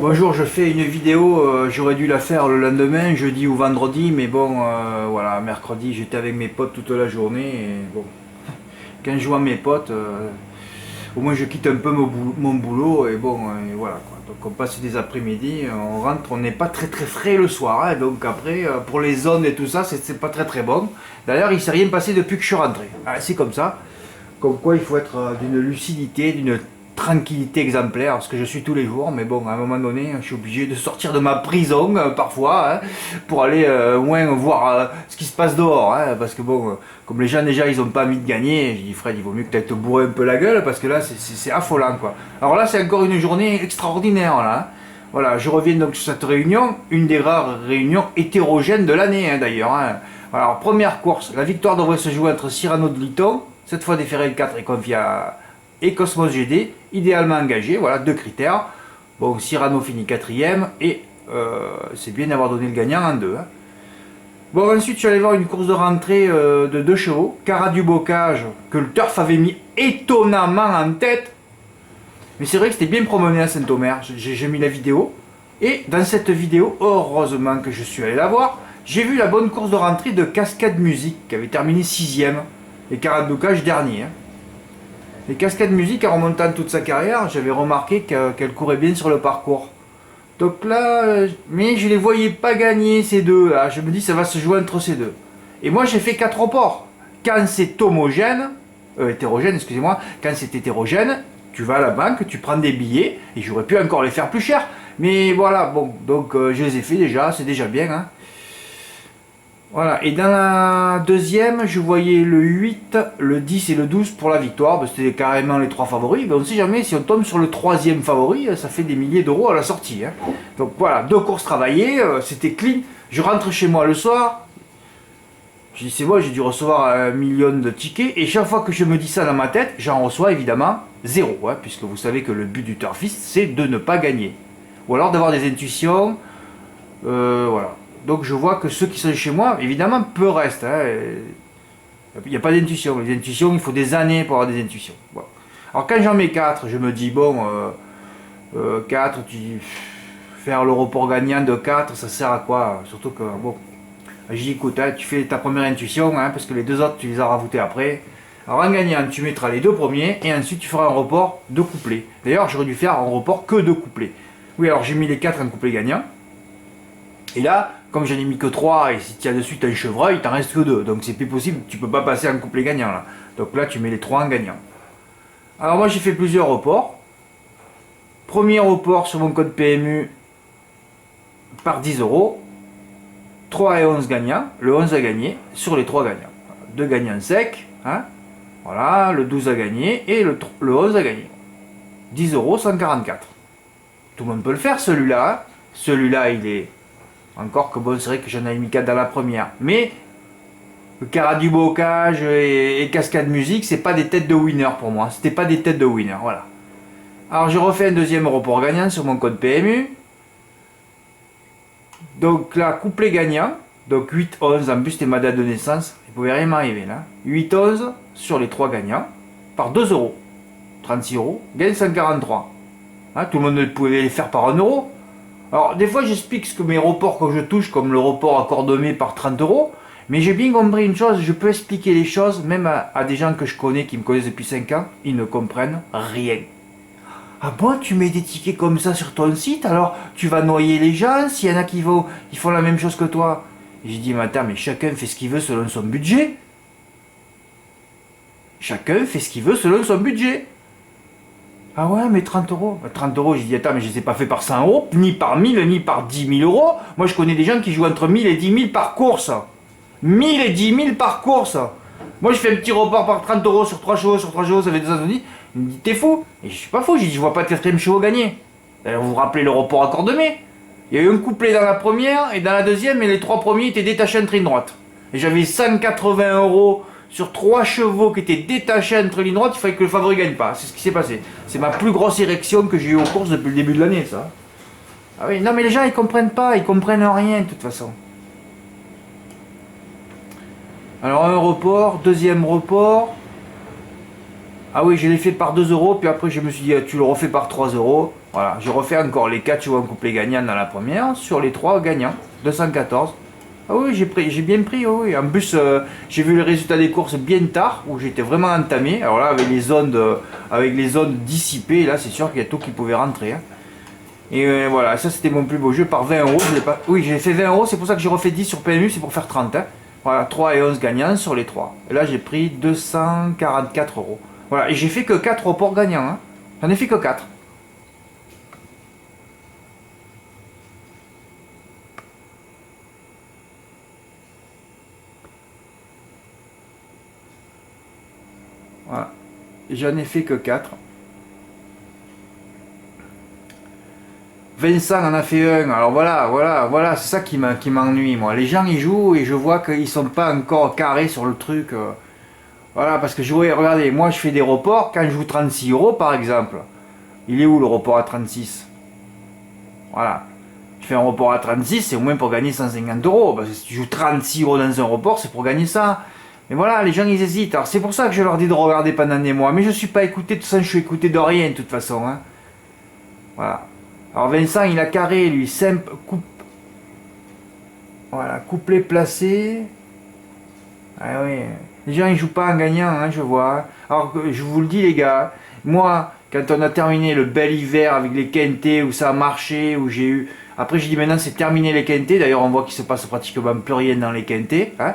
Bonjour, je fais une vidéo, j'aurais dû la faire le lendemain, jeudi ou vendredi, mais bon, voilà, mercredi j'étais avec mes potes toute la journée, et bon, quand je vois mes potes, au moins je quitte un peu mon boulot, et bon, et voilà quoi. Donc on passe des après-midi, on rentre, on n'est pas très très frais le soir, hein, donc après, pour les zones et tout ça, c'est pas très très bon. D'ailleurs, il s'est rien passé depuis que je suis rentré. Ah, c'est comme ça, comme quoi il faut être d'une lucidité, d'une tranquillité exemplaire, ce que je suis tous les jours, mais bon, à un moment donné, je suis obligé de sortir de ma prison parfois, hein, pour aller au moins voir ce qui se passe dehors, hein, parce que bon, comme les gens déjà ils ont pas envie de gagner, j'ai dit Fred, il vaut mieux que tu ailles te bourrer un peu la gueule, parce que là c'est affolant quoi. Alors là c'est encore une journée extraordinaire là, hein. Voilà, je reviens donc sur cette réunion, une des rares réunions hétérogènes de l'année hein, d'ailleurs, hein. Alors première course, la victoire devrait se jouer entre Cyrano de Liton, cette fois déféré le 4 et confié à et Cosmos GD, idéalement engagé, voilà, deux critères. Bon, Cyrano finit quatrième, et c'est bien d'avoir donné le gagnant en deux. Hein. Bon, ensuite, je suis allé voir une course de rentrée de 2 chevaux, Cara du Bocage, que le turf avait mis étonnamment en tête. Mais c'est vrai que c'était bien promené à Saint-Omer, j'ai mis la vidéo. Et dans cette vidéo, heureusement que je suis allé la voir, j'ai vu la bonne course de rentrée de Cascade Musique, qui avait terminé 6ème, et Cara du Bocage dernier. Hein. Les Cascades Musique, en remontant toute sa carrière, j'avais remarqué qu'elle courait bien sur le parcours. Donc là, mais je les voyais pas gagner ces deux. Là. Je me dis ça va se jouer entre ces deux. Et moi j'ai fait 4 reports. Quand c'est homogène, hétérogène, excusez-moi, quand c'est hétérogène, tu vas à la banque, tu prends des billets, et j'aurais pu encore les faire plus cher. Mais voilà, bon, donc je les ai fait déjà, c'est déjà bien. Hein. Voilà, et dans la deuxième, je voyais le 8, le 10 et le 12 pour la victoire. Ben, c'était carrément les 3 favoris. Ben, on ne sait jamais, si on tombe sur le 3e favori, ça fait des milliers d'euros à la sortie. Hein. Donc voilà, 2 courses travaillées, c'était clean. Je rentre chez moi le soir. Je dis c'est bon, j'ai dû recevoir 1 million de tickets. Et chaque fois que je me dis ça dans ma tête, j'en reçois évidemment 0. Hein, puisque vous savez que le but du turfiste, c'est de ne pas gagner. Ou alors d'avoir des intuitions. Voilà. Donc je vois que ceux qui sont chez moi, évidemment, peu restent. Hein. Il n'y a pas d'intuition. Les intuitions, il faut des années pour avoir des intuitions. Bon. Alors quand j'en mets 4, je me dis, bon, 4, faire le report gagnant de 4, ça sert à quoi? Surtout que, bon, je dis, écoute, hein, tu fais ta première intuition, hein, parce que les deux autres, tu les as rajoutés après. Alors en gagnant, tu mettras les 2 premiers, et ensuite tu feras un report de couplets. D'ailleurs, j'aurais dû faire un report que de couplets. Oui, alors j'ai mis les 4 en couplet gagnant. Et là, comme j'en ai mis que 3, et si tu as de suite un chevreuil, il t'en reste que 2. Donc c'est plus possible, tu peux pas passer en couplet gagnant là. Donc là, tu mets les 3 en gagnant. Alors moi, j'ai fait plusieurs reports. Premier report sur mon code PMU par 10 euros. 3 et 11 gagnants. Le 11 a gagné sur les 3 gagnants. 2 gagnants secs. Hein. Voilà, le 12 a gagné et le 11 a gagné. 10 euros, 144. Tout le monde peut le faire celui-là. Hein. Celui-là, il est... Encore que bon, c'est vrai que j'en ai mis 4 dans la première. Mais le Cara du Bocage et Cascade Musique, c'est pas des têtes de winner pour moi. C'était pas des têtes de winner, voilà. Alors je refais un deuxième report gagnant sur mon code PMU. Donc là, couplet gagnant. Donc 8-11, en plus c'était ma date de naissance. Il ne pouvait rien m'arriver là. 8-11 sur les 3 gagnants. Par 2 euros. 36 euros. Gagne 143. Hein, tout le monde pouvait les faire par 1 euro. Alors, des fois, j'explique ce que mes reports que je touche, comme le report à Cordemais par 30 euros, mais j'ai bien compris une chose, je peux expliquer les choses, même à des gens que je connais, qui me connaissent depuis 5 ans, ils ne comprennent rien. Ah bon, tu mets des tickets comme ça sur ton site, alors tu vas noyer les gens, s'il y en a qui ils font la même chose que toi. Et j'ai dit, mais attends, mais chacun fait ce qu'il veut selon son budget. Chacun fait ce qu'il veut selon son budget. Ah ouais, mais 30 euros. 30 euros, j'ai dit, attends, mais je ne les ai pas fait par 100 euros, ni par 1000, ni par 10 000 euros. Moi, je connais des gens qui jouent entre 1000 et 10 000 par course. 1000 et 10 000 par course. Moi, je fais un petit report par 30 euros sur 3 chevaux, ça fait 2 ans. Il me dit, t'es fou. Et je suis pas fou, j'ai dit, je vois pas de 4ème chevaux gagner. D'ailleurs, vous vous rappelez le report à Cordemais? Il y a eu un couplet dans la première, et dans la deuxième, et les 3 premiers étaient détachés entre lignes droites. Et j'avais 180 euros sur 3 chevaux qui étaient détachés entre lignes droites, il fallait que le favori gagne pas. C'est ce qui s'est passé. C'est ma plus grosse érection que j'ai eue aux courses depuis le début de l'année, ça. Ah oui, non mais les gens ils comprennent pas, ils comprennent rien de toute façon. Alors un report, deuxième report. Ah oui, je l'ai fait par 2 euros, puis après je me suis dit, tu le refais par 3 euros. Voilà, je refais encore les 4 chevaux en couplet gagnant dans la première, sur les 3 gagnants, 214. Ah oui, j'ai bien pris, oui. En plus, j'ai vu le résultat des courses bien tard, où j'étais vraiment entamé. Alors là, avec les ondes dissipées, là, c'est sûr qu'il y a tout qui pouvait rentrer. Hein. Et voilà, ça c'était mon plus beau jeu par 20 euros. Oui, j'ai fait 20 euros, c'est pour ça que j'ai refait 10 sur PMU, c'est pour faire 30. Hein. Voilà, 3 et 11 gagnants sur les 3. Et là, j'ai pris 244 euros. Voilà, et j'ai fait que 4 reports gagnants. Hein. J'en ai fait que 4. Voilà. J'en ai fait que 4. Vincent en a fait un. Alors voilà, c'est ça qui m'ennuie, moi. Les gens, ils jouent et je vois qu'ils sont pas encore carrés sur le truc. Voilà, parce que regardez, moi je fais des reports, quand je joue 36 euros par exemple. Il est où le report à 36? Voilà. Je fais un report à 36, c'est au moins pour gagner 150 euros. Parce que si tu joues 36 euros dans un report, c'est pour gagner ça. Mais voilà, les gens ils hésitent. Alors c'est pour ça que je leur dis de regarder pendant des mois. Mais je suis pas écouté, de toute façon je suis écouté de rien de toute façon. Hein. Voilà. Alors Vincent il a carré lui, simple, voilà, couplet placé. Ah oui. Les gens ils jouent pas en gagnant, hein, je vois. Alors je vous le dis les gars, moi quand on a terminé le bel hiver avec les quintés où ça a marché, où j'ai eu. Après j'ai dit maintenant c'est terminé les quintés. D'ailleurs on voit qu'il se passe pratiquement plus rien dans les quintés. Hein.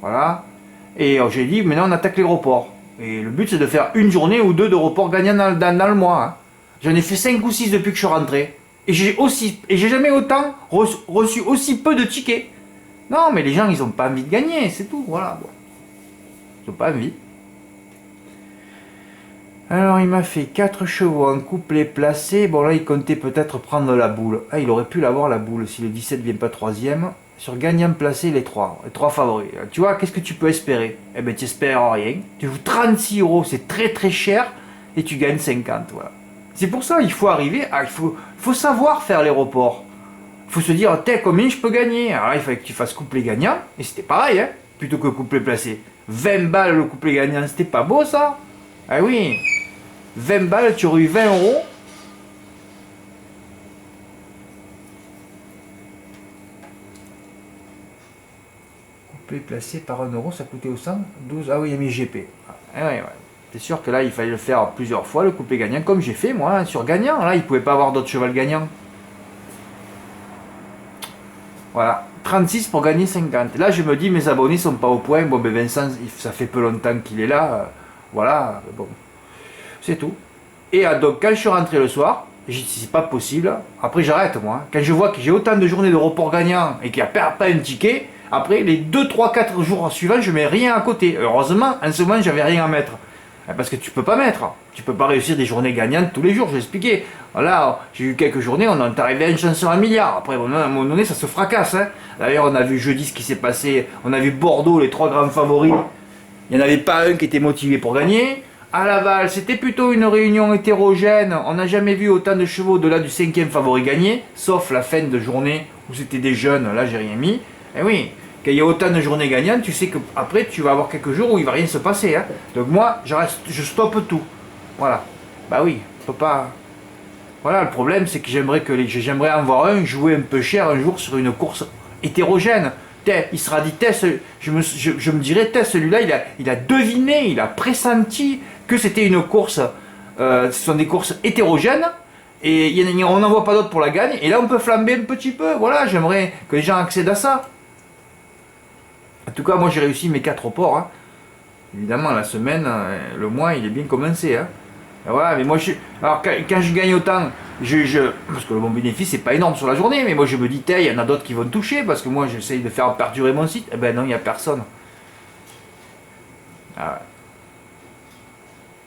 Voilà. Et j'ai dit, maintenant on attaque les reports. Et le but c'est de faire une journée ou deux de reports gagnants dans le mois. Hein. J'en ai fait 5 ou 6 depuis que je suis rentré. Et j'ai jamais autant reçu aussi peu de tickets. Non, mais les gens ils ont pas envie de gagner, c'est tout. Voilà. Bon. Ils ont pas envie. Alors il m'a fait 4 chevaux en couplet placé. Bon là il comptait peut-être prendre la boule. Ah il aurait pu l'avoir la boule si le 17 vient pas troisième. Sur gagnant placé les 3 favoris. Tu vois, qu'est-ce que tu peux espérer? Eh ben tu espères rien. Tu joues 36 euros, c'est très très cher. Et tu gagnes 50. Voilà. C'est pour ça il faut arriver à. Il faut savoir faire les reports. Il faut se dire, combien je peux gagner? Alors là, il fallait que tu fasses couplet gagnant. Et c'était pareil, hein, plutôt que couplet placé. 20 balles le couplet gagnant, c'était pas beau ça? Ah oui. 20 balles, tu aurais eu 20 euros. Couplet placé par 1 euro, ça coûtait au 100 12. Ah oui, il y a mis GP. Ah ouais, ouais. C'est sûr que là, il fallait le faire plusieurs fois, le couplet gagnant, comme j'ai fait moi, hein, sur gagnant. Là, il ne pouvait pas avoir d'autres cheval gagnant. Voilà. 36 pour gagner 50. Là, je me dis, mes abonnés sont pas au point. Bon, ben Vincent, ça fait peu longtemps qu'il est là. Voilà. Bon. C'est tout. Et donc, quand je suis rentré le soir, j'ai dit, c'est pas possible. Après, j'arrête, moi. Quand je vois que j'ai autant de journées de report gagnant et qu'il n'y a pas un ticket, après, les 2, 3, 4 jours suivants, je mets rien à côté. Heureusement, en ce moment, j'avais rien à mettre. Parce que tu peux pas mettre. Tu peux pas réussir des journées gagnantes tous les jours, je l'ai expliqué. Là, j'ai eu quelques journées, on est arrivé à une chance sur un milliard. Après, à un moment donné, ça se fracasse. Hein. D'ailleurs, on a vu jeudi ce qui s'est passé. On a vu Bordeaux, les 3 grands favoris. Il n'y en avait pas un qui était motivé pour gagner. À Laval, c'était plutôt une réunion hétérogène. On n'a jamais vu autant de chevaux au-delà du 5e favori gagner. Sauf la fin de journée où c'était des jeunes. Là, j'ai rien mis. Et oui. Quand il y a autant de journées gagnantes, tu sais qu'après tu vas avoir quelques jours où il va rien se passer. Hein. Donc moi, je stoppe tout. Voilà. Bah oui, on peut pas. Voilà, le problème c'est que j'aimerais en voir un jouer un peu cher un jour sur une course hétérogène. Il sera dit, je me dirais, celui-là, il a deviné, il a pressenti que c'était une course. Ce sont des courses hétérogènes. Et on n'en voit pas d'autres pour la gagne. Et là, on peut flamber un petit peu. Voilà, j'aimerais que les gens accèdent à ça. En tout cas, moi j'ai réussi mes 4 reports. Hein. Évidemment, la semaine, le mois, il est bien commencé. Hein. Et voilà, mais moi, alors quand je gagne autant, parce que mon bénéfice n'est pas énorme sur la journée, mais moi je me dis, il y en a d'autres qui vont toucher, parce que moi j'essaye de faire perdurer mon site. Eh ben non, il n'y a personne. Ah ouais.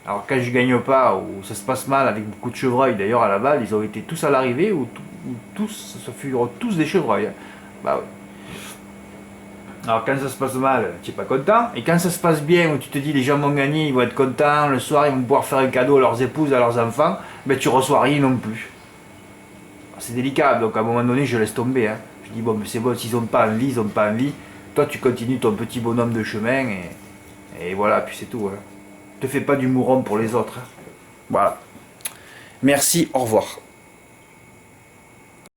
Alors quand je gagne pas, ou ça se passe mal avec beaucoup de chevreuils, d'ailleurs à Laval, ils ont été tous à l'arrivée, ou tous, ça furent tous des chevreuils. Hein. Bah oui. Alors quand ça se passe mal, tu n'es pas content. Et quand ça se passe bien, où tu te dis les gens vont gagner, ils vont être contents, le soir ils vont pouvoir faire un cadeau à leurs épouses, à leurs enfants, ben tu reçois rien non plus. C'est délicat, donc à un moment donné je laisse tomber. Hein. Je dis bon, mais c'est bon, s'ils n'ont pas envie, ils n'ont pas envie. Toi tu continues ton petit bonhomme de chemin et voilà, puis c'est tout. Hein. Ne te fais pas du mouron pour les autres. Hein. Voilà. Merci, au revoir.